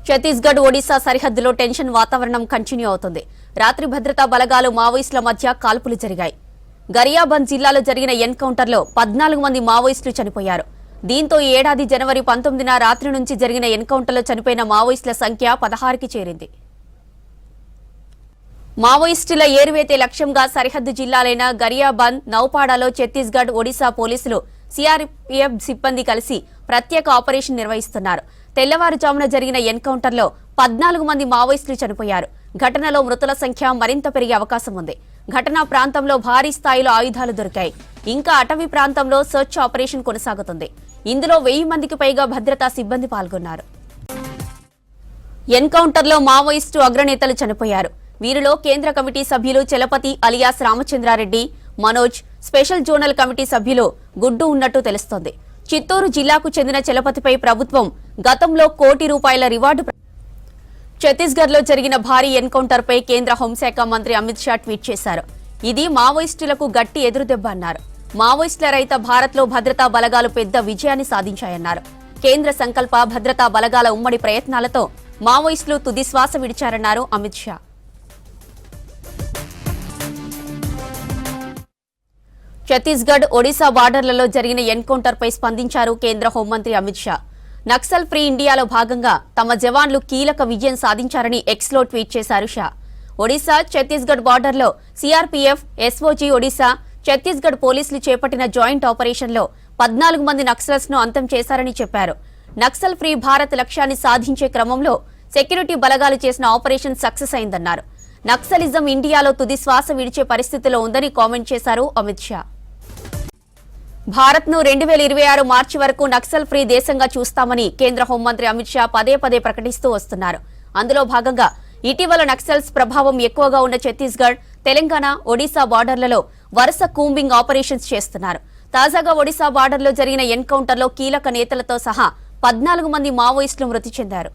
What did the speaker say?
ఛత్తీస్గఢ్ ఒడిశా సరిహద్దులో టెన్షన్ వాతావరణం కంటిన్యూ అవుతుంది. రాత్రి భద్రతా బలగాలు మావోయిస్టుల మధ్య కాల్పులు జరిగాయి. గరియాబంద్ జిల్లాలో జరిగిన ఎన్కౌంటర్లో 14 మంది మావోయిస్టులు చనిపోయారు. దీంతో ఈ ఏడాది జనవరి 19న రాత్రి నుంచి జరిగిన ఎన్కౌంటర్లో చనిపోయిన మావోయిస్టుల సంఖ్య 16కి చేరింది. మావోయిస్టుల ఏరువేతే లక్ష్యంగా సరిహద్దు జిల్లాలైన గరియాబంద్, నౌపాడాలో ఛత్తీస్గఢ్, ఒడిశా పోలీసులు, సిఆర్పీఎఫ్ సిబ్బంది కలిసి ప్రత్యేక ఆపరేషన్ నిర్వహిస్తున్నారు. తెల్లవారుజామున జరిగిన ఎన్కౌంటర్లో 14 మంది మావోయిస్టులు చనిపోయారు. ఘటనలో మృతుల సంఖ్య మరింత పెరిగే అవకాశం ఉంది. ఘటనా ప్రాంతంలో భారీ స్థాయిలో ఆయుధాలు దొరికాయి. ఇంకా అటవీ ప్రాంతంలో సెర్చ్ ఆపరేషన్ కొనసాగుతుంది. ఇందులో 1000 మందికి పైగా భద్రతా సిబ్బంది పాల్గొన్నారు. ఎన్కౌంటర్లో మావోయిస్టు అగ్రనేతలు చనిపోయారు. వీరిలో కేంద్ర కమిటీ సభ్యులు Chalapathi alias Ramachandra Reddy, Manoj, special zonal committee సభ్యులు గుడ్డు ఉన్నట్టు తెలుస్తోంది. చిత్తూరు జిల్లాకు చెందిన చలపతిపై ప్రభుత్వం గతంలో ₹1 కోటి రివార్డు. ఛత్తీస్గఢ్లో జరిగిన భారీ ఎన్కౌంటర్పై కేంద్ర హోంశాఖ మంత్రి అమిత్ షా ట్వీట్ చేశారు. ఇది మావోయిస్టులకు గట్టి ఎదురుదెబ్బ అన్నారు. మావోయిస్టుల రహిత భారత్లో భద్రతా బలగాలు పెద్ద విజయాన్ని సాధించాయన్నారు. కేంద్ర సంకల్ప భద్రతా బలగాల ఉమ్మడి ప్రయత్నాలతో మావోయిస్టులు తుది శ్వాస విడిచారన్నారు అమిత్ షా. ఛత్తీస్గఢ్, ఒడిశా బార్డర్లలో జరిగిన ఎన్కౌంటర్పై స్పందించారు కేంద్ర హోంమంత్రి అమిత్ షా. నక్సల్ ఫ్రీ ఇండియాలో భాగంగా తమ జవాన్లు కీలక విజయం సాధించారని ఎక్స్లో ట్వీట్ చేశారు షా. ఒడిశా, ఛత్తీస్గఢ్ బార్డర్లో సిఆర్పీఎఫ్, ఎస్ఓజీ ఒడిశా, ఛత్తీస్గఢ్ పోలీసులు చేపట్టిన జాయింట్ ఆపరేషన్లో 14 మంది నక్సల్స్ ను అంతం చేశారని చెప్పారు. నక్సల్ ఫ్రీ భారత్ లక్ష్యాన్ని సాధించే క్రమంలో సెక్యూరిటీ బలగాలు చేసిన ఆపరేషన్ సక్సెస్ అయిందన్నారు. నక్సలిజం ఇండియాలో తుది శ్వాస విడిచే పరిస్థితిలో ఉందని కామెంట్ చేశారు అమిత్ షా. భారత్ను 2026 మార్చి వరకు నక్సల్ ఫ్రీ దేశంగా చూస్తామని కేంద్ర హోంమంత్రి అమిత్ షా పదే పదే ప్రకటిస్తూ వస్తున్నారు. అందులో భాగంగా ఇటీవల నక్సల్స్ ప్రభావం ఎక్కువగా ఉన్న ఛత్తీస్గఢ్, తెలంగాణ, ఒడిశా బార్డర్లలో వరుస కూంబింగ్ ఆపరేషన్స్ చేస్తున్నారు. తాజాగా ఒడిశా బార్డర్లో జరిగిన ఎన్కౌంటర్లో కీలక నేతలతో సహా 14 మంది మావోయిస్టులు మృతి చెందారు.